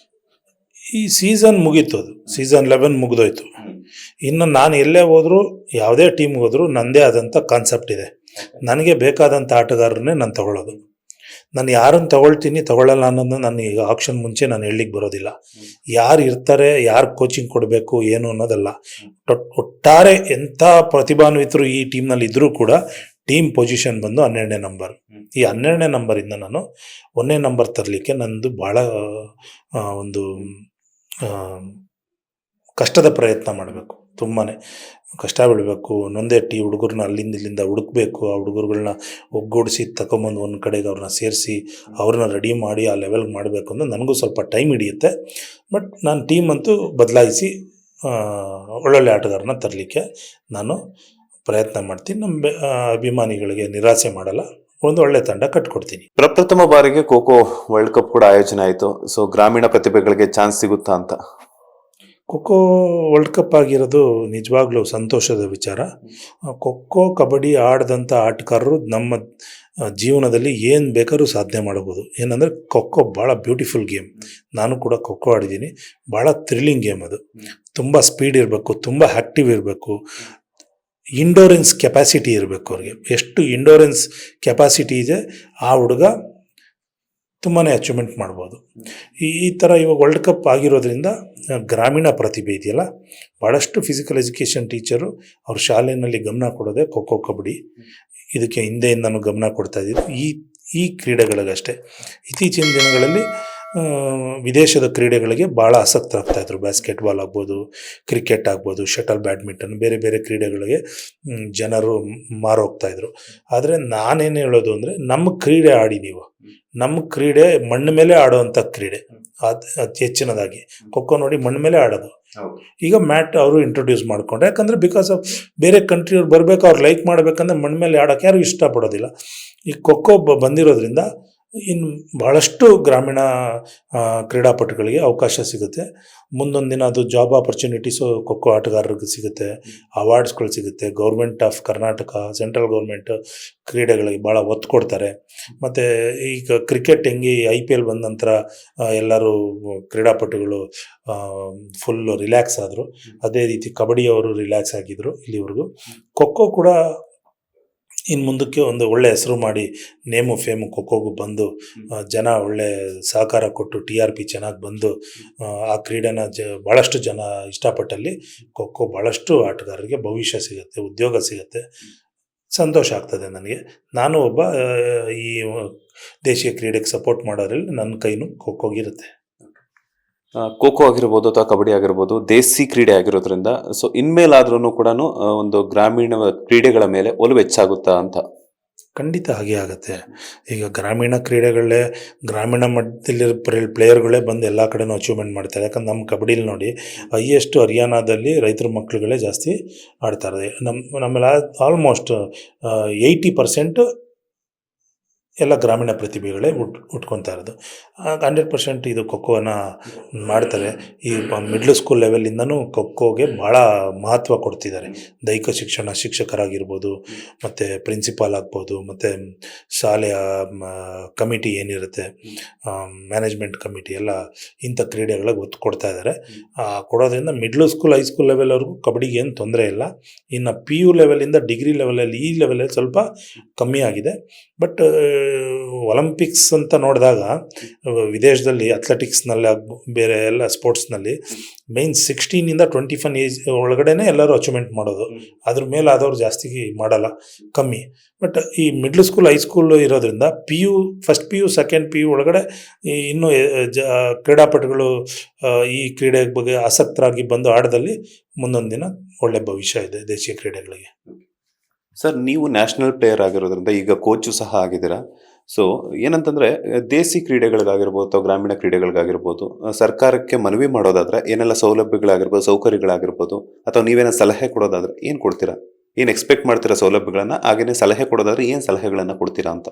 ಈ ಸೀಸನ್ ಮುಗೀತು, ಅದು ಸೀಸನ್ 11 ಮುಗಿದೋಯ್ತು. ಇನ್ನು ನಾನು ಎಲ್ಲೇ ಹೋದರೂ, ಯಾವುದೇ ಟೀಮ್ಗೆ ಹೋದರೂ ನನ್ನದೇ ಆದಂಥ ಕಾನ್ಸೆಪ್ಟ್ ಇದೆ. ನನಗೆ ಬೇಕಾದಂಥ ಆಟಗಾರರನ್ನೇ ನಾನು ತಗೊಳ್ಳೋದು. ನಾನು ಯಾರನ್ನು ತಗೊಳ್ಳಲ್ಲ ಅನ್ನೋದು ನಾನು ಈಗ ಆಕ್ಷನ್ ಮುಂಚೆ ನಾನು ಹೇಳಲಿಕ್ಕೆ ಬರೋದಿಲ್ಲ. ಯಾರು ಇರ್ತಾರೆ, ಯಾರು ಕೋಚಿಂಗ್ ಕೊಡಬೇಕು ಏನು ಅನ್ನೋದಲ್ಲ. ಒಟ್ಟಾರೆ ಎಂಥ ಪ್ರತಿಭಾನ್ವಿತರು ಈ ಟೀಮ್ನಲ್ಲಿ ಇದ್ದರೂ ಕೂಡ ಟೀಮ್ ಪೊಸಿಷನ್ ಬಂದು 12ನೇ ನಂಬರ್. ಈ 12ನೇ ನಂಬರಿಂದ ನಾನು 1ನೇ ನಂಬರ್ ತರಲಿಕ್ಕೆ ನಂದು ಭಾಳ ಒಂದು ಕಷ್ಟದ ಪ್ರಯತ್ನ ಮಾಡಬೇಕು. ತುಂಬಾ ಕಷ್ಟ ಬೀಳಬೇಕು. ನೊಂದೇ ಹುಡುಗರನ್ನ ಅಲ್ಲಿಂದ ಇಲ್ಲಿಂದ ಹುಡುಕಬೇಕು. ಆ ಹುಡುಗರುಗಳನ್ನ ಒಗ್ಗೂಡಿಸಿ ತಗೊಂಬಂದು ಒಂದು ಕಡೆಗೆ ಅವ್ರನ್ನ ಸೇರಿಸಿ ಅವ್ರನ್ನ ರೆಡಿ ಮಾಡಿ ಆ ಲೆವೆಲ್ಗೆ ಮಾಡಬೇಕು ಅಂದರೆ ನನಗೂ ಸ್ವಲ್ಪ ಟೈಮ್ ಹಿಡಿಯುತ್ತೆ. ಬಟ್ ನಾನು ಟೀಮ್ ಅಂತೂ ಬದಲಾಯಿಸಿ ಒಳ್ಳೊಳ್ಳೆ ಆಟಗಾರನ ತರಲಿಕ್ಕೆ ನಾನು ಪ್ರಯತ್ನ ಮಾಡ್ತೀನಿ. ನಮ್ಮ ಅಭಿಮಾನಿಗಳಿಗೆ ನಿರಾಸೆ ಮಾಡಲ್ಲ, ಒಂದು ಒಳ್ಳೆ ತಂಡ ಕಟ್ಕೊಡ್ತೀನಿ. ಪ್ರಪ್ರಥಮ ಬಾರಿಗೆ ಖೋಖೋ ವರ್ಲ್ಡ್ ಕಪ್ ಕೂಡ ಆಯೋಜನೆ ಆಯಿತು. ಸೊ ಗ್ರಾಮೀಣ ಪ್ರತಿಭೆಗಳಿಗೆ ಚಾನ್ಸ್ ಸಿಗುತ್ತಾ ಅಂತ? ಖೋಖೋ ವರ್ಲ್ಡ್ ಕಪ್ ಆಗಿರೋದು ನಿಜವಾಗ್ಲೂ ಸಂತೋಷದ ವಿಚಾರ. ಖೋಖೋ ಕಬಡ್ಡಿ ಆಡಿದಂಥ ಆಟಗಾರರು ನಮ್ಮ ಜೀವನದಲ್ಲಿ ಏನು ಬೇಕಾದ್ರೂ ಸಾಧನೆ ಮಾಡ್ಬೋದು. ಏನಂದರೆ ಖೋಖೋ ಭಾಳ ಬ್ಯೂಟಿಫುಲ್ ಗೇಮ್. ನಾನು ಕೂಡ ಖೋಖೋ ಆಡಿದ್ದೀನಿ. ಭಾಳ ಥ್ರಿಲ್ಲಿಂಗ್ ಗೇಮ್ ಅದು. ತುಂಬ ಸ್ಪೀಡ್ ಇರಬೇಕು, ತುಂಬ ಆ್ಯಕ್ಟಿವ್ ಇರಬೇಕು, ಇಂಡೋರೆನ್ಸ್ ಕೆಪಾಸಿಟಿ ಇರಬೇಕು ಅವ್ರಿಗೆ. ಎಷ್ಟು ಇಂಡೋರೆನ್ಸ್ ಕೆಪಾಸಿಟಿ ಇದೆ ಆ ಹುಡುಗ ತುಂಬಾ ಅಚೀವ್ಮೆಂಟ್ ಮಾಡ್ಬೋದು. ಈ ಥರ ಇವಾಗ ವರ್ಲ್ಡ್ ಕಪ್ ಆಗಿರೋದ್ರಿಂದ ಗ್ರಾಮೀಣ ಪ್ರತಿಭೆ ಇದೆಯಲ್ಲ, ಭಾಳಷ್ಟು ಫಿಸಿಕಲ್ ಎಜುಕೇಷನ್ ಟೀಚರು ಅವ್ರ ಶಾಲೆಯಲ್ಲಿ ಗಮನ ಕೊಡೋದೆ ಖೋಖೋ ಕಬಡ್ಡಿ. ಇದಕ್ಕೆ ಹಿಂದೆಯಿಂದನೂ ಗಮನ ಕೊಡ್ತಾ ಇದ್ದೀವಿ ಈ ಕ್ರೀಡೆಗಳಿಗಷ್ಟೇ. ಇತ್ತೀಚಿನ ದಿನಗಳಲ್ಲಿ ವಿದೇಶದ ಕ್ರೀಡೆಗಳಿಗೆ ಭಾಳ ಆಸಕ್ತರಾಗ್ತಾಯಿದ್ರು. ಬಾಸ್ಕೆಟ್ಬಾಲ್ ಆಗ್ಬೋದು, ಕ್ರಿಕೆಟ್ ಆಗ್ಬೋದು, ಶಟಲ್ ಬ್ಯಾಡ್ಮಿಂಟನ್, ಬೇರೆ ಬೇರೆ ಕ್ರೀಡೆಗಳಿಗೆ ಜನರು ಮಾರೋಗ್ತಾಯಿದ್ರು. ಆದರೆ ನಾನೇನು ಹೇಳೋದು ಅಂದರೆ, ನಮ್ಮ ಕ್ರೀಡೆ ಆಡಿ ನೀವು. ನಮ್ಮ ಕ್ರೀಡೆ ಮಣ್ಣು ಮೇಲೆ ಆಡೋವಂಥ ಕ್ರೀಡೆ ಅತಿ ಹೆಚ್ಚಿನದಾಗಿ. ಖೋಖೋ ನೋಡಿ ಮಣ್ಣು ಮೇಲೆ ಆಡೋದು. ಈಗ ಮ್ಯಾಟ್ ಅವರು ಇಂಟ್ರೊಡ್ಯೂಸ್ ಮಾಡಿಕೊಂಡ್ರೆ, ಯಾಕಂದರೆ ಬಿಕಾಸ್ ಆಫ್ ಬೇರೆ ಕಂಟ್ರಿಯವ್ರು ಬರಬೇಕು, ಅವ್ರು ಲೈಕ್ ಮಾಡಬೇಕಂದ್ರೆ ಮಣ್ಣು ಮೇಲೆ ಆಡೋಕ್ಕೆ ಯಾರು ಇಷ್ಟಪಡೋದಿಲ್ಲ. ಈ ಖೋಖೋ ಬಂದಿರೋದ್ರಿಂದ ಇನ್ನು ಭಾಳಷ್ಟು ಗ್ರಾಮೀಣ ಕ್ರೀಡಾಪಟುಗಳಿಗೆ ಅವಕಾಶ ಸಿಗುತ್ತೆ. ಮುಂದೊಂದು ದಿನ ಅದು ಜಾಬ್ ಆಪರ್ಚುನಿಟೀಸು ಖೋ ಆಟಗಾರರಿಗೆ ಸಿಗುತ್ತೆ, ಅವಾರ್ಡ್ಸ್ಗಳು ಸಿಗುತ್ತೆ. Government of Karnataka, central government ಕ್ರೀಡೆಗಳಿಗೆ ಭಾಳ ಒತ್ತು ಕೊಡ್ತಾರೆ. ಮತ್ತು ಈಗ ಕ್ರಿಕೆಟ್ ಹೆಂಗೆ IPL ಬಂದ ನಂತರ ಎಲ್ಲರೂ ಕ್ರೀಡಾಪಟುಗಳು ಫುಲ್ಲು ರಿಲ್ಯಾಕ್ಸ್ ಆದರು, ಅದೇ ರೀತಿ ಕಬಡ್ಡಿಯವರು ರಿಲ್ಯಾಕ್ಸ್ ಆಗಿದ್ದರು ಇಲ್ಲಿವರೆಗೂ. ಖೋ ಕೂಡ ಇನ್ನು ಮುಂದಕ್ಕೆ ಒಂದು ಒಳ್ಳೆ ಹೆಸರು ಮಾಡಿ ನೇಮು ಫೇಮು ಖೋಗೂ ಬಂದು ಜನ ಒಳ್ಳೆ ಸಹಕಾರ ಕೊಟ್ಟು TRP ಚೆನ್ನಾಗಿ ಬಂದು ಆ ಕ್ರೀಡೆನ ಭಾಳಷ್ಟು ಜನ ಇಷ್ಟಪಟ್ಟಲ್ಲಿ ಖೋ ಭಾಳಷ್ಟು ಆಟಗಾರರಿಗೆ ಭವಿಷ್ಯ ಸಿಗುತ್ತೆ, ಉದ್ಯೋಗ ಸಿಗುತ್ತೆ. ಸಂತೋಷ ಆಗ್ತದೆ ನನಗೆ. ನಾನು ಒಬ್ಬ ಈ ದೇಶೀಯ ಕ್ರೀಡೆಗೆ ಸಪೋರ್ಟ್ ಮಾಡೋದ್ರಲ್ಲಿ ನನ್ನ ಕೈನೂ ಖೋಗಿರುತ್ತೆ. ಖೋ ಆಗಿರ್ಬೋದು ಅಥವಾ ಕಬಡ್ಡಿ ಆಗಿರ್ಬೋದು ದೇಸಿ ಕ್ರೀಡೆ ಆಗಿರೋದ್ರಿಂದ ಸೊ ಇನ್ಮೇಲಾದ್ರೂ ಕೂಡ ಒಂದು ಗ್ರಾಮೀಣ ಕ್ರೀಡೆಗಳ ಮೇಲೆ ಒಲವು ಹೆಚ್ಚಾಗುತ್ತಾ ಅಂತ? ಖಂಡಿತ ಹಾಗೆ ಆಗುತ್ತೆ. ಈಗ ಗ್ರಾಮೀಣ ಕ್ರೀಡೆಗಳೇ ಗ್ರಾಮೀಣ ಮಟ್ಟದಲ್ಲಿರೋ ಪ್ಲೇಯರ್ಗಳೇ ಬಂದು ಎಲ್ಲ ಕಡೆನೂ ಅಚೀವ್ಮೆಂಟ್ ಮಾಡ್ತಾರೆ. ಯಾಕಂದ್ರೆ ನಮ್ಮ ಕಬಡ್ಡಿಲಿ ನೋಡಿ ಹೈಯೆಸ್ಟು ಹರಿಯಾಣದಲ್ಲಿ ರೈತರ ಮಕ್ಕಳುಗಳೇ ಜಾಸ್ತಿ ಆಡ್ತಾರೆ. ನಮ್ಮಲ್ಲಿ ಆಲ್ಮೋಸ್ಟ್ 80% ಎಲ್ಲ ಗ್ರಾಮೀಣ ಪ್ರತಿಭೆಗಳೇ ಉಟ್ಕೊತಾ ಇರೋದು. 100% ಇದು ಖೋನ ಮಾಡ್ತಾರೆ. ಈ ಮಿಡ್ಲ್ ಸ್ಕೂಲ್ ಲೆವೆಲಿಂದನೂ ಖೋಗೆ ಭಾಳ ಮಹತ್ವ ಕೊಡ್ತಿದ್ದಾರೆ. ದೈಹಿಕ ಶಿಕ್ಷಣ ಶಿಕ್ಷಕರಾಗಿರ್ಬೋದು, ಮತ್ತು ಪ್ರಿನ್ಸಿಪಾಲ್ ಆಗ್ಬೋದು, ಮತ್ತು ಶಾಲೆಯ ಕಮಿಟಿ ಏನಿರುತ್ತೆ, ಮ್ಯಾನೇಜ್ಮೆಂಟ್ ಕಮಿಟಿ ಎಲ್ಲ ಇಂಥ ಕ್ರೀಡೆಗಳಿಗೆ ಒತ್ತು ಕೊಡ್ತಾ ಇದ್ದಾರೆ. ಕೊಡೋದ್ರಿಂದ ಮಿಡ್ಲ್ ಸ್ಕೂಲ್ ಹೈಸ್ಕೂಲ್ ಲೆವೆಲ್ವರೆಗೂ ಕಬಡ್ಡಿಗೆ ಏನು ತೊಂದರೆ ಇಲ್ಲ. ಇನ್ನು PU ಲೆವೆಲಿಂದ ಡಿಗ್ರಿ ಲೆವೆಲಲ್ಲಿ ಈ ಲೆವೆಲಲ್ಲಿ ಸ್ವಲ್ಪ ಕಮ್ಮಿ ಆಗಿದೆ. ಬಟ್ ಒಲಿಂಪಿಕ್ಸ್ ಅಂತ ನೋಡಿದಾಗ ವಿದೇಶದಲ್ಲಿ ಅಥ್ಲೆಟಿಕ್ಸ್ನಲ್ಲಿ ಬೇರೆ ಎಲ್ಲ ಸ್ಪೋರ್ಟ್ಸ್ನಲ್ಲಿ ಮೈನ್ 16ಇಂದ 25 ಏಜ್ ಒಳಗಡೆನೇ ಎಲ್ಲರೂ ಅಚೀವ್ಮೆಂಟ್ ಮಾಡೋದು. ಅದ್ರ ಮೇಲೆ ಆದವ್ರು ಜಾಸ್ತಿ ಮಾಡಲ್ಲ, ಕಮ್ಮಿ. ಬಟ್ ಈ ಮಿಡ್ಲ್ ಸ್ಕೂಲ್ ಹೈಸ್ಕೂಲ್ ಇರೋದ್ರಿಂದ ಫಸ್ಟ್ PU ಸೆಕೆಂಡ್ PU ಒಳಗಡೆ ಇನ್ನೂ ಕ್ರೀಡಾಪಟುಗಳು ಈ ಕ್ರೀಡೆ ಬಗ್ಗೆ ಆಸಕ್ತರಾಗಿ ಬಂದು ಆಡದಲ್ಲಿ ಮುಂದೊಂದು ದಿನ ಒಳ್ಳೆ ಭವಿಷ್ಯ ಇದೆ ದೇಶೀಯ ಕ್ರೀಡೆಗಳಿಗೆ. ಸರ್, ನೀವು ನ್ಯಾಷನಲ್ ಪ್ಲೇಯರ್ ಆಗಿರೋದ್ರಿಂದ ಈಗ ಕೋಚು ಸಹ ಆಗಿದ್ದೀರಾ. ಸೊ ಏನಂತಂದ್ರೆ ದೇಸಿ ಕ್ರೀಡೆಗಳಿಗಾಗಿರ್ಬೋದು ಅಥವಾ ಗ್ರಾಮೀಣ ಕ್ರೀಡೆಗಳಿಗಾಗಿರ್ಬೋದು ಸರ್ಕಾರಕ್ಕೆ ಮನವಿ ಮಾಡೋದಾದ್ರೆ ಏನೆಲ್ಲ ಸೌಲಭ್ಯಗಳಾಗಿರ್ಬೋದು, ಸೌಕರ್ಯಗಳಾಗಿರ್ಬೋದು, ಅಥವಾ ನೀವೇನೋ ಸಲಹೆ ಕೊಡೋದಾದ್ರೆ ಏನು ಕೊಡ್ತೀರಾ? ಏನು ಎಕ್ಸ್ಪೆಕ್ಟ್ ಮಾಡ್ತೀರಾ ಸೌಲಭ್ಯಗಳನ್ನ? ಹಾಗೇನೆ ಸಲಹೆ ಕೊಡೋದಾದ್ರೆ ಏನು ಸಲಹೆಗಳನ್ನ ಕೊಡ್ತೀರಾ ಅಂತ?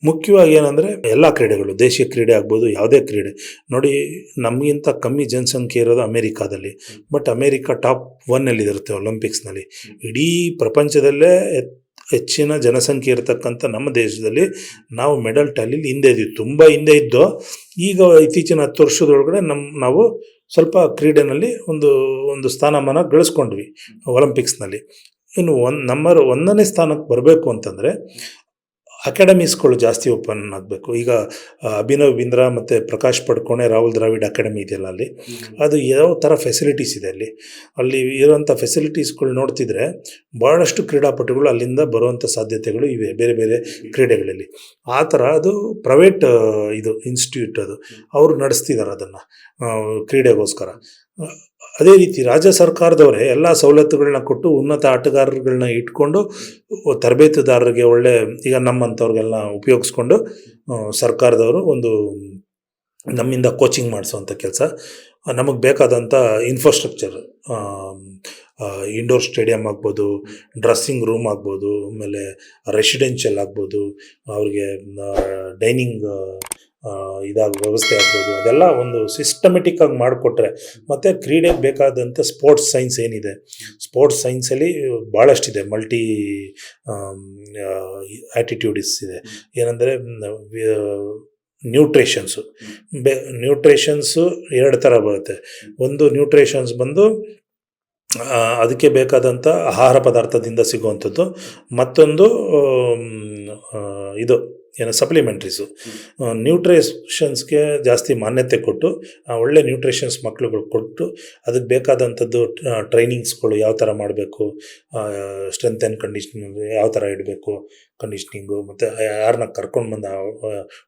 ಮುಖ್ಯವಾಗಿ ಏನಂದರೆ ಎಲ್ಲ ಕ್ರೀಡೆಗಳು, ದೇಶೀಯ ಕ್ರೀಡೆ ಆಗ್ಬೋದು, ಯಾವುದೇ ಕ್ರೀಡೆ ನೋಡಿ, ನಮಗಿಂತ ಕಮ್ಮಿ ಜನಸಂಖ್ಯೆ ಇರೋದು ಅಮೇರಿಕಾದಲ್ಲಿ. ಬಟ್ ಅಮೇರಿಕಾ ಟಾಪ್ 1 ಇರುತ್ತೆ ಒಲಿಂಪಿಕ್ಸ್ನಲ್ಲಿ. ಇಡೀ ಪ್ರಪಂಚದಲ್ಲೇ ಹೆಚ್ಚಿನ ಜನಸಂಖ್ಯೆ ಇರತಕ್ಕಂಥ ನಮ್ಮ ದೇಶದಲ್ಲಿ ನಾವು ಮೆಡಲ್ ಟ್ಯಾಲಿಲಿ ಹಿಂದೆ ಇದ್ದೀವಿ, ತುಂಬ ಹಿಂದೆ ಇದ್ದು. ಈಗ ಇತ್ತೀಚಿನ 10 ವರ್ಷದೊಳಗಡೆ ನಾವು ಸ್ವಲ್ಪ ಕ್ರೀಡೆಯಲ್ಲಿ ಒಂದು ಸ್ಥಾನಮಾನ ಗಳಿಸ್ಕೊಂಡ್ವಿ ಒಲಿಂಪಿಕ್ಸ್ನಲ್ಲಿ. ಇನ್ನು ನಂಬರ್ 1ನೇ ಸ್ಥಾನಕ್ಕೆ ಬರಬೇಕು ಅಂತಂದರೆ ಅಕಾಡೆಮೀಸ್ಗಳು ಜಾಸ್ತಿ ಓಪನ್ ಆಗಬೇಕು. ಈಗ ಅಭಿನವ್ ಬಿಂದ್ರಾ ಮತ್ತು ಪ್ರಕಾಶ್ ಪಡ್ಕೋಣೆ, ರಾಹುಲ್ ದ್ರಾವಿಡ್ ಅಕಾಡೆಮಿ ಇದೆಯಲ್ಲ, ಅಲ್ಲಿ ಅದು ಯಾವ ಥರ ಫೆಸಿಲಿಟೀಸ್ ಇದೆ, ಅಲ್ಲಿ ಇರೋಂಥ ಫೆಸಿಲಿಟೀಸ್ಗಳು ನೋಡ್ತಿದ್ರೆ ಭಾಳಷ್ಟು ಕ್ರೀಡಾಪಟುಗಳು ಅಲ್ಲಿಂದ ಬರುವಂಥ ಸಾಧ್ಯತೆಗಳು ಇವೆ ಬೇರೆ ಬೇರೆ ಕ್ರೀಡೆಗಳಲ್ಲಿ. ಆ ಥರ ಅದು ಪ್ರೈವೇಟ್ ಇದು ಇನ್ಸ್ಟಿಟ್ಯೂಟ್, ಅದು ಅವರು ನಡೆಸ್ತಿದ್ದಾರೆ ಅದನ್ನು ಕ್ರೀಡೆಗೋಸ್ಕರ. ಅದೇ ರೀತಿ ರಾಜ್ಯ ಸರ್ಕಾರದವರೇ ಎಲ್ಲ ಸವಲತ್ತುಗಳನ್ನ ಕೊಟ್ಟು ಉನ್ನತ ಆಟಗಾರರುಗಳನ್ನ ಇಟ್ಕೊಂಡು ತರಬೇತುದಾರರಿಗೆ ಒಳ್ಳೆ, ಈಗ ನಮ್ಮಂಥವ್ರಿಗೆಲ್ಲ ಉಪಯೋಗಿಸ್ಕೊಂಡು ಸರ್ಕಾರದವರು ನಮ್ಮಿಂದ ಕೋಚಿಂಗ್ ಮಾಡಿಸೋವಂಥ ಕೆಲಸ. ನಮಗೆ ಬೇಕಾದಂಥ ಇನ್ಫ್ರಾಸ್ಟ್ರಕ್ಚರ್, ಇಂಡೋರ್ ಸ್ಟೇಡಿಯಂ ಆಗ್ಬೋದು, ಡ್ರೆಸ್ಸಿಂಗ್ ರೂಮ್ ಆಗ್ಬೋದು, ಆಮೇಲೆ ರೆಸಿಡೆನ್ಷಿಯಲ್ ಆಗ್ಬೋದು, ಅವ್ರಿಗೆ ಡೈನಿಂಗ್ ವ್ಯವಸ್ಥೆ ಆಗ್ಬೋದು, ಅದೆಲ್ಲ ಒಂದು ಸಿಸ್ಟಮೆಟಿಕ್ಕಾಗಿ ಮಾಡಿಕೊಟ್ರೆ. ಮತ್ತು ಕ್ರೀಡೆಗೆ ಬೇಕಾದಂಥ ಸ್ಪೋರ್ಟ್ಸ್ ಸೈನ್ಸ್ ಏನಿದೆ, ಸ್ಪೋರ್ಟ್ಸ್ ಸೈನ್ಸಲ್ಲಿ ಭಾಳಷ್ಟಿದೆ. ಮಲ್ಟಿ ಆ್ಯಟಿಟ್ಯೂಡಿಸ್ ಇದೆ. ಏನಂದರೆ ನ್ಯೂಟ್ರಿಷನ್ಸು 2 ಥರ ಬರುತ್ತೆ. ಒಂದು ನ್ಯೂಟ್ರಿಷನ್ಸ್ ಬಂದು ಅದಕ್ಕೆ ಬೇಕಾದಂಥ ಆಹಾರ ಪದಾರ್ಥದಿಂದ ಸಿಗುವಂಥದ್ದು. ಮತ್ತೊಂದು ಸಪ್ಲಿಮೆಂಟ್ರೀಸು. ನ್ಯೂಟ್ರಿಷನ್ಸ್ಗೆ ಜಾಸ್ತಿ ಮಾನ್ಯತೆ ಕೊಟ್ಟು ಒಳ್ಳೆ ನ್ಯೂಟ್ರಿಷನ್ಸ್ ಮಕ್ಳುಗಳು ಕೊಟ್ಟು ಅದಕ್ಕೆ ಬೇಕಾದಂಥದ್ದು ಟ್ರೈನಿಂಗ್ಸ್ಗಳು ಯಾವ ಥರ ಮಾಡಬೇಕು, ಸ್ಟ್ರೆಂತ್ ಆ್ಯಂಡ್ ಕಂಡೀಷನಿಂಗ್ ಯಾವ ಥರ ಇಡಬೇಕು, ಕಂಡೀಷ್ನಿಂಗು, ಮತ್ತು ಯಾರನ್ನ ಕರ್ಕೊಂಡು ಬಂದು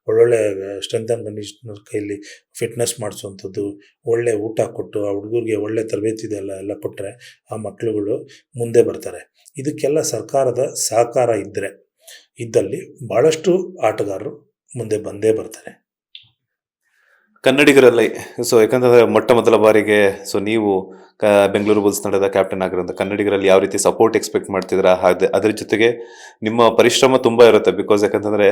ಒಳ್ಳೊಳ್ಳೆ ಸ್ಟ್ರೆಂತ್ ಆ್ಯಂಡ್ ಕಂಡೀಷ್ನರ್ ಕೈಲಿ ಫಿಟ್ನೆಸ್ ಮಾಡಿಸುವಂಥದ್ದು, ಒಳ್ಳೆ ಊಟ ಕೊಟ್ಟು ಆ ಹುಡುಗರಿಗೆ ಒಳ್ಳೆ ತರಬೇತಿ ಎಲ್ಲ ಕೊಟ್ಟರೆ ಆ ಮಕ್ಳುಗಳು ಮುಂದೆ ಬರ್ತಾರೆ. ಇದಕ್ಕೆಲ್ಲ ಸರ್ಕಾರದ ಸಹಕಾರ ಇದ್ದಲ್ಲಿ ಭಾಳಷ್ಟು ಆಟಗಾರರು ಮುಂದೆ ಬಂದೇ ಬರ್ತಾರೆ. ಕನ್ನಡಿಗರಲ್ಲಿ ಯಾಕಂತಂದ್ರೆ ಮೊಟ್ಟ ಮೊದಲ ಬಾರಿಗೆ ನೀವು ಬೆಂಗಳೂರು ಬುಲ್ಸ್ ತಂಡದ ಕ್ಯಾಪ್ಟನ್ ಆಗಿರೋದು ಕನ್ನಡಿಗರಲ್ಲಿ ಯಾವ ರೀತಿ ಸಪೋರ್ಟ್ ಎಕ್ಸ್ಪೆಕ್ಟ್ ಮಾಡ್ತಿದ್ದೀರಾ? ಅದ್ರ ಜೊತೆಗೆ ನಿಮ್ಮ ಪರಿಶ್ರಮ ತುಂಬಾ ಇರುತ್ತೆ. ಬಿಕಾಸ್ ಯಾಕಂತಂದ್ರೆ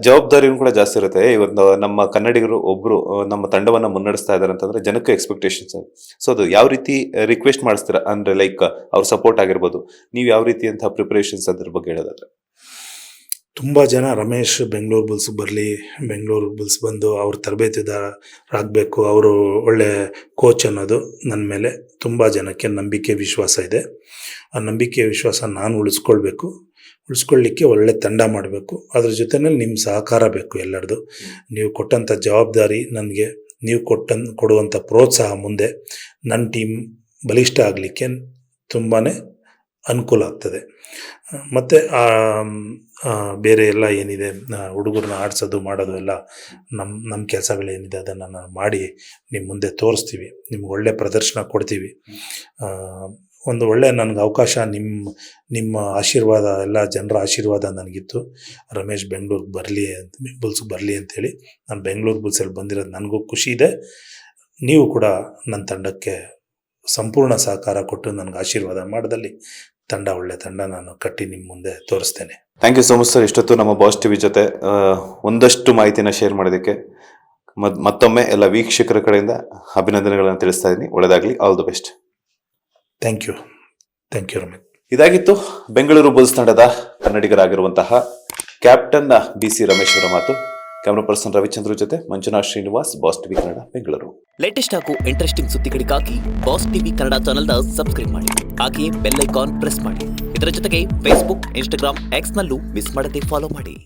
ಜವಾಬ್ದಾರಿನೂ ಕೂಡ ಜಾಸ್ತಿ ಇರುತ್ತೆ. ಇವತ್ತು ನಮ್ಮ ಕನ್ನಡಿಗರು ಒಬ್ರು ನಮ್ಮ ತಂಡವನ್ನ ಮುನ್ನಡೆಸ್ತಾ ಇದಾರೆ ಅಂತಂದ್ರೆ ಜನಕ್ಕೆ ಎಕ್ಸ್ಪೆಕ್ಟೇಷನ್ಸ್. ಸೊ ಅದು ಯಾವ ರೀತಿ ರಿಕ್ವೆಸ್ಟ್ ಮಾಡಿಸ್ತೀರಾ, ಅಂದ್ರೆ ಲೈಕ್ ಅವ್ರ ಸಪೋರ್ಟ್ ಆಗಿರ್ಬೋದು, ನೀವು ಯಾವ ರೀತಿಯಂತಹ ಪ್ರಿಪರೇಷನ್ಸ್ ಅದ್ರ ಬಗ್ಗೆ ಹೇಳೋದಾದ್ರೆ? ತುಂಬ ಜನ ರಮೇಶ್ ಬೆಂಗಳೂರು ಬುಲ್ಸ್ ಬರಲಿ, ಬೆಂಗಳೂರು ಬುಲ್ಸ್ ಬಂದು ಅವ್ರ ತರಬೇತುದಾರರಾಗಬೇಕು, ಅವರು ಒಳ್ಳೆ ಕೋಚ್ ಅನ್ನೋದು ನನ್ನ ಮೇಲೆ ತುಂಬ ಜನಕ್ಕೆ ನಂಬಿಕೆ ವಿಶ್ವಾಸ ಇದೆ. ಆ ನಂಬಿಕೆ ವಿಶ್ವಾಸ ನಾನು ಉಳಿಸ್ಕೊಳ್ಳಿಕ್ಕೆ ಒಳ್ಳೆ ತಂಡ ಮಾಡಬೇಕು. ಅದ್ರ ಜೊತೆಯಲ್ಲಿ ನಿಮ್ಮ ಸಹಕಾರ ಬೇಕು ಎಲ್ಲರದು. ನೀವು ಕೊಟ್ಟಂಥ ಜವಾಬ್ದಾರಿ ನನಗೆ, ನೀವು ಕೊಡುವಂಥ ಪ್ರೋತ್ಸಾಹ ಮುಂದೆ ನನ್ನ ಟೀಮ್ ಬಲಿಷ್ಠ ಆಗಲಿಕ್ಕೆ ತುಂಬಾ ಅನುಕೂಲ ಆಗ್ತದೆ. ಮತ್ತು ಬೇರೆ ಎಲ್ಲ ಏನಿದೆ, ಹುಡುಗರನ್ನ ಆಡಿಸೋದು ಮಾಡೋದು ಎಲ್ಲ ನಮ್ಮ ಕೆಲಸಗಳೇನಿದೆ ಅದನ್ನು ನಾನು ಮಾಡಿ ನಿಮ್ಮ ಮುಂದೆ ತೋರಿಸ್ತೀವಿ. ನಿಮ್ಗೆ ಒಳ್ಳೆ ಪ್ರದರ್ಶನ ಕೊಡ್ತೀವಿ. ಒಂದು ಒಳ್ಳೆ ನನಗೆ ಅವಕಾಶ, ನಿಮ್ಮ ಆಶೀರ್ವಾದ, ಎಲ್ಲ ಜನರ ಆಶೀರ್ವಾದ ನನಗಿತ್ತು. ರಮೇಶ್ ಬುಲ್ಸ್ಗೆ ಬರಲಿ ಅಂಥೇಳಿ ನಾನು ಬೆಂಗಳೂರು ಬುಲ್ಸಲ್ಲಿ ಬಂದಿರೋದು ನನಗೂ ಖುಷಿ ಇದೆ. ನೀವು ಕೂಡ ನನ್ನ ತಂಡಕ್ಕೆ ಸಂಪೂರ್ಣ ಸಹಕಾರ ಕೊಟ್ಟು ನನಗೆ ಆಶೀರ್ವಾದ ಮಾಡಿದಲ್ಲಿ ಒಳ್ಳೆ ತಂಡ ನಾನು ಕಟ್ಟಿ ನಿಮ್ಮ ಮುಂದೆ ತೋರಿಸ್ತೇನೆ. Thank you so much sir. ಇಷ್ಟೊತ್ತು ನಮ್ಮ ಬಾಸ್ ಟಿವಿ ಜೊತೆ ಒಂದಷ್ಟು ಮಾಹಿತಿನ ಶೇರ್ ಮಾಡೋದಕ್ಕೆ ಮತ್ತೊಮ್ಮೆ ಎಲ್ಲ ವೀಕ್ಷಕರ ಕಡೆಯಿಂದ ಅಭಿನಂದನೆಗಳನ್ನು ತಿಳಿಸ್ತಾ ಇದ್ದೀನಿ. ಒಳ್ಳೆಯದಾಗಲಿ. All the best. Thank you Ramesh. ಇದಾಗಿತ್ತು ಬೆಂಗಳೂರು ಬುಲ್ಸ್ ತಂಡದ ಕನ್ನಡಿಗರಾಗಿರುವಂತಹ ಕ್ಯಾಪ್ಟನ್ BC ರಮೇಶ್ ಅವರ ಮಾತು. ಕ್ಯಾಮರಾ ಪರ್ಸನ್ ರವಿಚಂದ್ರ ಜೊತೆ Manjunath Srinivas, boss TV Kannada, Bengaluru. Latest ಹಾಗೂ ಇಂಟ್ರೆಸ್ಟಿಂಗ್ ಸುದ್ದಿಗಳಿಗಾಗಿ ಬಾಸ್ ಟಿವಿ ಕನ್ನಡ ಚಾನೆಲ್ನ ಸಬ್ಸ್ಕ್ರೈಬ್ ಮಾಡಿ. ಹಾಗೆಯೇ ಬೆಲ್ ಐಕಾನ್ ಪ್ರೆಸ್ ಮಾಡಿ. ಇದರ ಜೊತೆಗೆ ಫೇಸ್ಬುಕ್, ಇನ್ಸ್ಟಾಗ್ರಾಮ್, ಎಕ್ಸ್ ನಲ್ಲೂ ಮಿಸ್ ಮಾಡದೆ ಫಾಲೋ ಮಾಡಿ.